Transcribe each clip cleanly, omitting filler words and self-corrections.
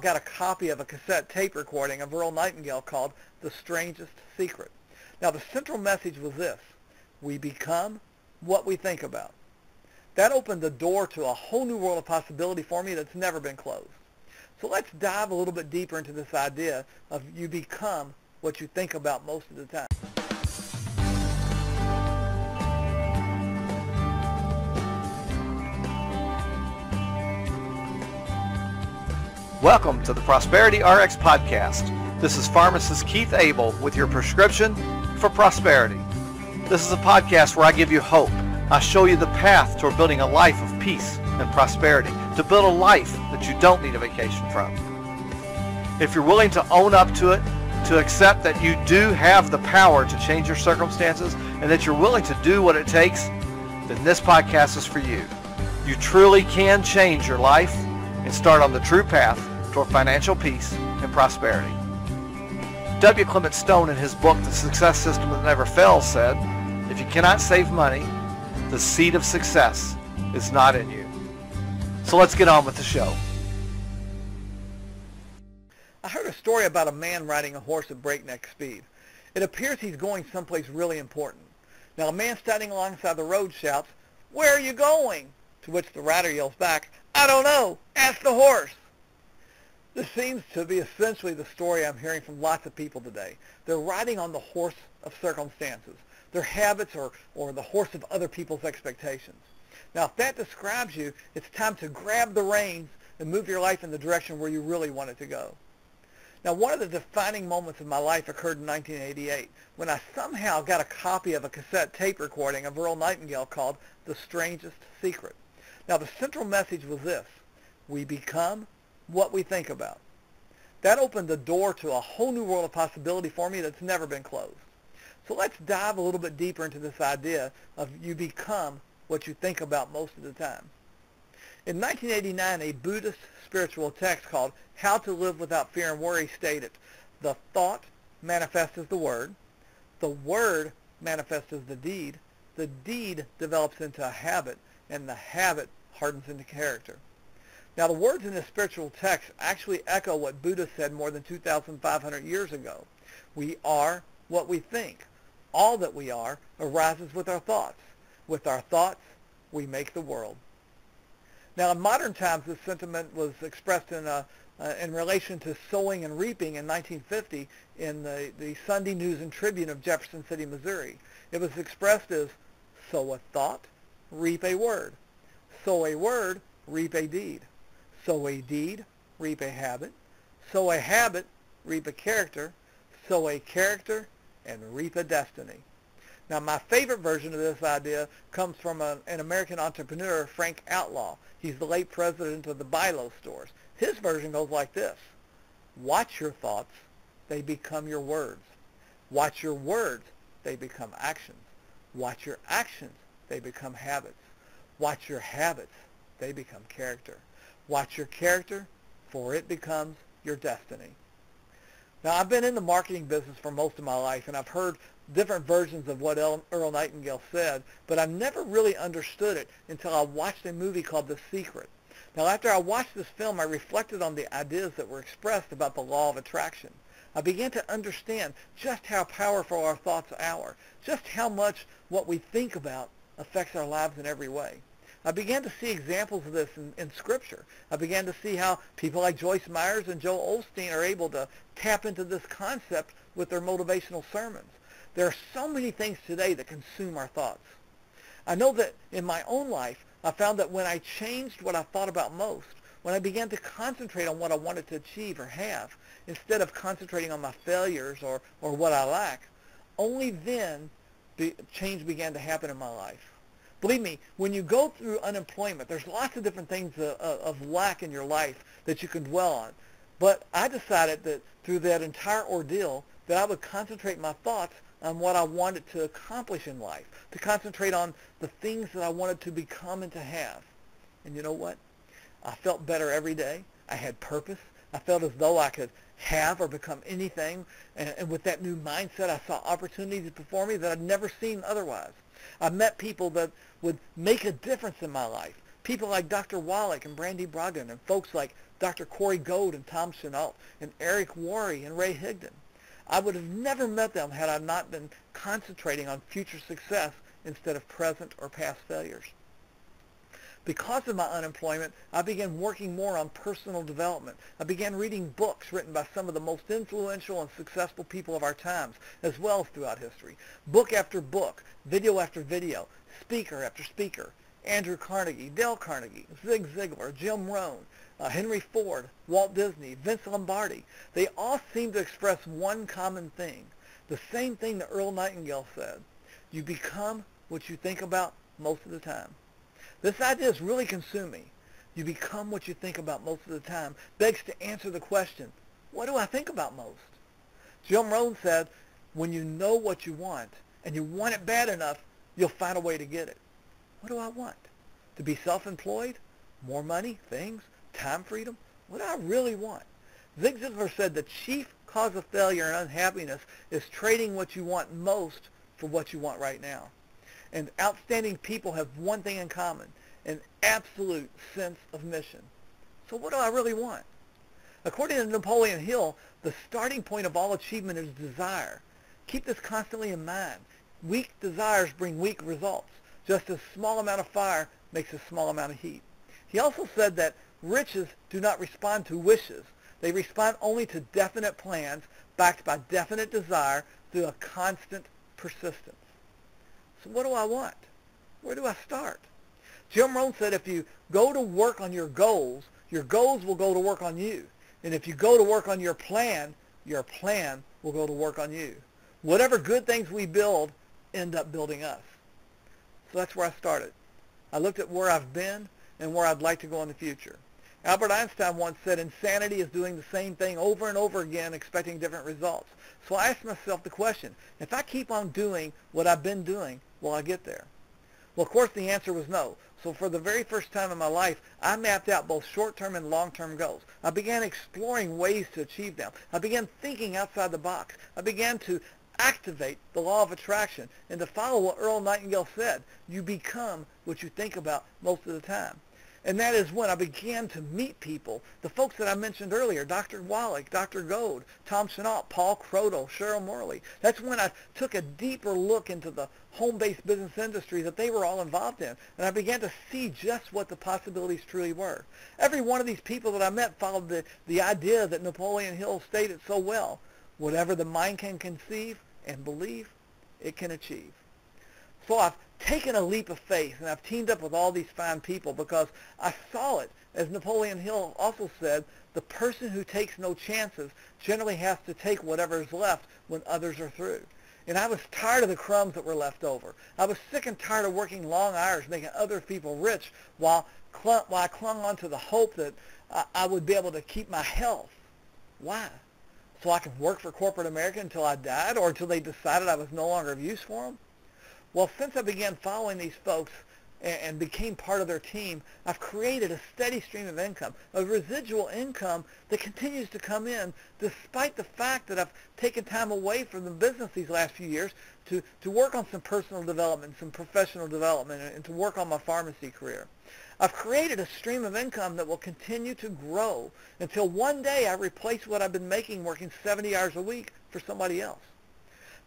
got a copy of a cassette tape recording of Earl Nightingale called The Strangest Secret. Now, the central message was this: we become what we think about. That opened the door to a whole new world of possibility for me that's never been closed. So let's dive a little bit deeper into this idea of you become what you think about most of the time. Welcome to the Prosperity RX Podcast. This is pharmacist Keith Abel with your prescription for prosperity. This is a podcast where I give you hope. I show you the path toward building a life of peace and prosperity, to build a life that you don't need a vacation from. If you're willing to own up to it, to accept that you do have the power to change your circumstances, and that you're willing to do what it takes, then this podcast is for you. You truly can change your life and start on the true path toward financial peace and prosperity. W. Clement Stone, in his book, The Success System That Never Fails, said, if you cannot save money, the seed of success is not in you. So let's get on with the show. I heard a story about a man riding a horse at breakneck speed. It appears he's going someplace really important. Now, a man standing alongside the road shouts, "Where are you going?" To which the rider yells back, "I don't know. Ask the horse." This seems to be essentially the story I'm hearing from lots of people today. They're riding on the horse of circumstances, their habits, or the horse of other people's expectations. Now, if that describes you, it's time to grab the reins and move your life in the direction where you really want it to go. Now, one of the defining moments of my life occurred in 1988 when I somehow got a copy of a cassette tape recording of Earl Nightingale called The Strangest Secret. Now, the central message was this: we become what we think about. That opened the door to a whole new world of possibility for me that's never been closed. So let's dive a little bit deeper into this idea of you become what you think about most of the time. In 1989, a Buddhist spiritual text called How to Live Without Fear and Worry stated, the thought manifests as the word manifests as the deed develops into a habit, and the habit hardens into character. Now, the words in this spiritual text actually echo what Buddha said more than 2,500 years ago. We are what we think. All that we are arises with our thoughts. With our thoughts, we make the world. Now, in modern times, this sentiment was expressed in relation to sowing and reaping in 1950 in the Sunday News and Tribune of Jefferson City, Missouri. It was expressed as, sow a thought, reap a word. Sow a word, reap a deed. Sow a deed, reap a habit. Sow a habit, reap a character. Sow a character, and reap a destiny. Now, my favorite version of this idea comes from an American entrepreneur, Frank Outlaw. He's the late president of the Bi-Lo stores. His version goes like this: watch your thoughts, they become your words. Watch your words, they become actions. Watch your actions, they become habits. Watch your habits, they become character. Watch your character, for it becomes your destiny. Now, I've been in the marketing business for most of my life, and I've heard different versions of what Earl Nightingale said, but I've never really understood it until I watched a movie called The Secret. Now, after I watched this film, I reflected on the ideas that were expressed about the law of attraction. I began to understand just how powerful our thoughts are, just how much what we think about affects our lives in every way. I began to see examples of this in Scripture. I began to see how people like Joyce Myers and Joel Osteen are able to tap into this concept with their motivational sermons. There are so many things today that consume our thoughts. I know that in my own life, I found that when I changed what I thought about most, when I began to concentrate on what I wanted to achieve or have, instead of concentrating on my failures or what I lack, only then change began to happen in my life. Believe me, when you go through unemployment, there's lots of different things of lack in your life that you can dwell on. But I decided that through that entire ordeal that I would concentrate my thoughts on what I wanted to accomplish in life, to concentrate on the things that I wanted to become and to have. And you know what? I felt better every day. I had purpose. I felt as though I could have or become anything. And with that new mindset, I saw opportunities before me that I'd never seen otherwise. I met people that would make a difference in my life, people like Dr. Wallach and Brandy Brogdon, and folks like Dr. Corey Gold and Tom Chenault, and Eric Worre and Ray Higdon. I would have never met them had I not been concentrating on future success instead of present or past failures. Because of my unemployment, I began working more on personal development. I began reading books written by some of the most influential and successful people of our times, as well as throughout history. Book after book, video after video, speaker after speaker. Andrew Carnegie, Dale Carnegie, Zig Ziglar, Jim Rohn, Henry Ford, Walt Disney, Vince Lombardi. They all seem to express one common thing, the same thing that Earl Nightingale said. You become what you think about most of the time. This idea has really consumed me. You become what you think about most of the time begs to answer the question, what do I think about most? Jim Rohn said, when you know what you want and you want it bad enough, you'll find a way to get it. What do I want? To be self-employed? More money? Things? Time freedom? What do I really want? Zig Ziglar said the chief cause of failure and unhappiness is trading what you want most for what you want right now. And outstanding people have one thing in common, an absolute sense of mission. So what do I really want? According to Napoleon Hill, the starting point of all achievement is desire. Keep this constantly in mind. Weak desires bring weak results. Just a small amount of fire makes a small amount of heat. He also said that riches do not respond to wishes. They respond only to definite plans backed by definite desire through a constant persistence. So what do I want? Where do I start? Jim Rohn said if you go to work on your goals will go to work on you. And if you go to work on your plan will go to work on you. Whatever good things we build end up building us. So that's where I started. I looked at where I've been and where I'd like to go in the future. Albert Einstein once said insanity is doing the same thing over and over again expecting different results. So I asked myself the question, if I keep on doing what I've been doing, will I get there? Well, of course, the answer was no. So for the very first time in my life, I mapped out both short-term and long-term goals. I began exploring ways to achieve them. I began thinking outside the box. I began to activate the law of attraction and to follow what Earl Nightingale said. You become what you think about most of the time. And that is when I began to meet people, the folks that I mentioned earlier, Dr. Wallach, Dr. Gold, Tom Chenault, Paul Croto, Cheryl Morley. That's when I took a deeper look into the home-based business industry that they were all involved in. And I began to see just what the possibilities truly were. Every one of these people that I met followed the idea that Napoleon Hill stated so well. Whatever the mind can conceive and believe, it can achieve. So I've taken a leap of faith, and I've teamed up with all these fine people because I saw it. As Napoleon Hill also said, the person who takes no chances generally has to take whatever is left when others are through. And I was tired of the crumbs that were left over. I was sick and tired of working long hours, making other people rich while I clung on to the hope that I would be able to keep my health. Why? So I could work for corporate America until I died or until they decided I was no longer of use for them? Well, since I began following these folks and became part of their team, I've created a steady stream of income, a residual income that continues to come in despite the fact that I've taken time away from the business these last few years to work on some personal development, some professional development, and to work on my pharmacy career. I've created a stream of income that will continue to grow until one day I replace what I've been making working 70 hours a week for somebody else.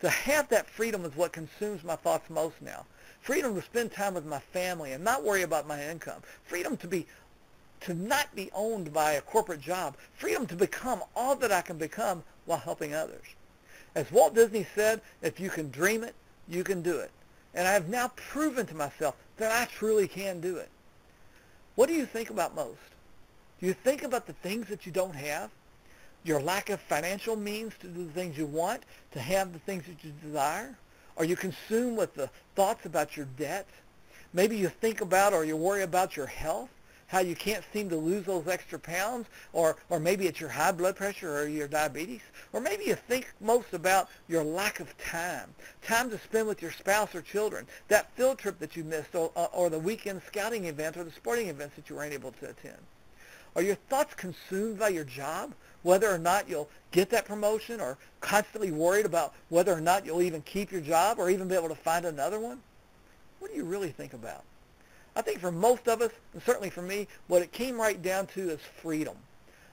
To have that freedom is what consumes my thoughts most now. Freedom to spend time with my family and not worry about my income. Freedom to not be owned by a corporate job. Freedom to become all that I can become while helping others. As Walt Disney said, if you can dream it, you can do it. And I have now proven to myself that I truly can do it. What do you think about most? Do you think about the things that you don't have? Your lack of financial means to do the things you want, to have the things that you desire? Are you consumed with the thoughts about your debt? Maybe you think about or you worry about your health, how you can't seem to lose those extra pounds, or maybe it's your high blood pressure or your diabetes. Or maybe you think most about your lack of time to spend with your spouse or children, that field trip that you missed, or the weekend scouting event or the sporting events that you weren't able to attend. Are your thoughts consumed by your job, whether or not you'll get that promotion, or constantly worried about whether or not you'll even keep your job or even be able to find another one? What do you really think about? I think for most of us, and certainly for me, what it came right down to is freedom.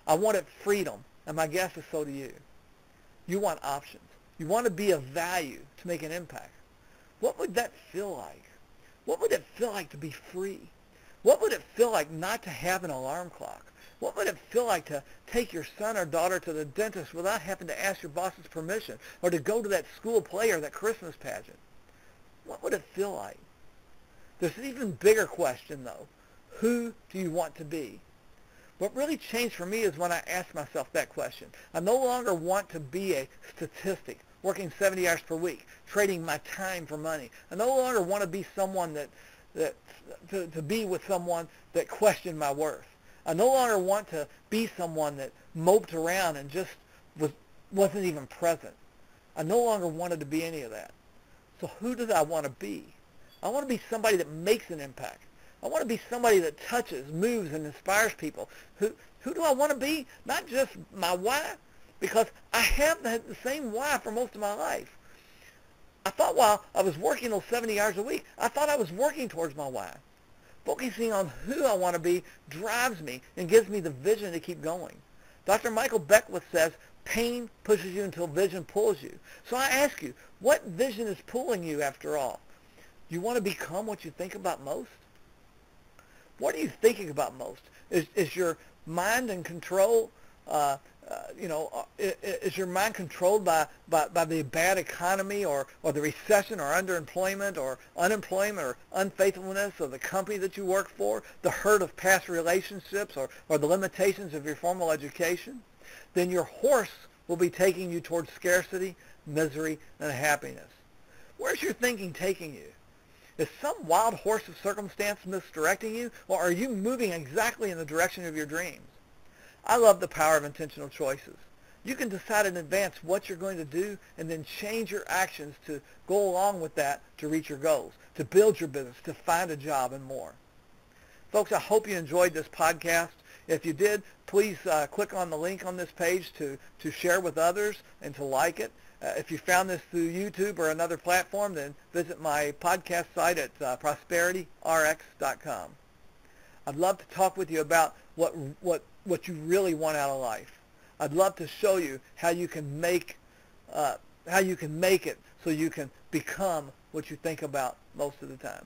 I wanted freedom, and my guess is so do you. You want options. You want to be of value to make an impact. What would that feel like? What would it feel like to be free? What would it feel like not to have an alarm clock? What would it feel like to take your son or daughter to the dentist without having to ask your boss's permission, or to go to that school play or that Christmas pageant? What would it feel like? There's an even bigger question, though. Who do you want to be? What really changed for me is when I asked myself that question. I no longer want to be a statistic, working 70 hours per week, trading my time for money. I no longer want to be someone to be with someone that questioned my worth. I no longer want to be someone that moped around and just wasn't even present. I no longer wanted to be any of that. So who did I want to be? I want to be somebody that makes an impact. I want to be somebody that touches, moves, and inspires people. Who do I want to be? Not just my why, because I have the same why for most of my life. I thought while I was working those 70 hours a week, I thought I was working towards my why. Focusing on who I want to be drives me and gives me the vision to keep going. Dr. Michael Beckwith says, pain pushes you until vision pulls you. So I ask you, what vision is pulling you after all? Do you want to become what you think about most? What are you thinking about most? Is your mind in control? Is your mind controlled by the bad economy or the recession or underemployment or unemployment or unfaithfulness of the company that you work for, the hurt of past relationships or the limitations of your formal education? Then your horse will be taking you towards scarcity, misery, and happiness. Where's your thinking taking you? Is some wild horse of circumstance misdirecting you, or are you moving exactly in the direction of your dreams? I love the power of intentional choices. You can decide in advance what you're going to do and then change your actions to go along with that to reach your goals, to build your business, to find a job, and more. Folks, I hope you enjoyed this podcast. If you did, please click on the link on this page to share with others and to like it. If you found this through YouTube or another platform, then visit my podcast site at prosperityrx.com. I'd love to talk with you about what you really want out of life. I'd love to show you how you can make it so you can become what you think about most of the time.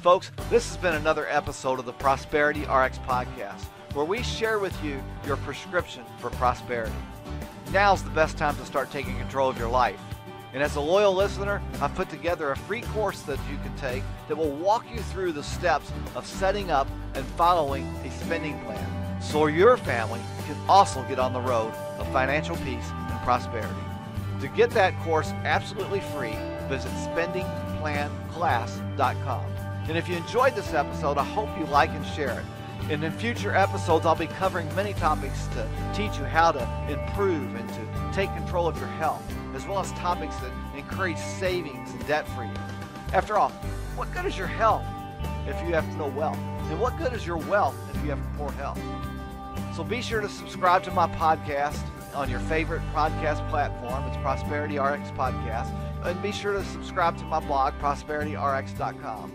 Folks, this has been another episode of the Prosperity RX Podcast, where we share with you your prescription for prosperity. Now's the best time to start taking control of your life. And as a loyal listener, I've put together a free course that you can take that will walk you through the steps of setting up and following a spending plan, so your family can also get on the road of financial peace and prosperity. To get that course absolutely free, visit spendingplanclass.com. And if you enjoyed this episode, I hope you like and share it. And in future episodes, I'll be covering many topics to teach you how to improve and to take control of your health, as well as topics that encourage savings and debt freedom. After all, what good is your health if you have no wealth? And what good is your wealth if you have poor health? So be sure to subscribe to my podcast on your favorite podcast platform. It's Prosperity RX Podcast. And be sure to subscribe to my blog, prosperityrx.com.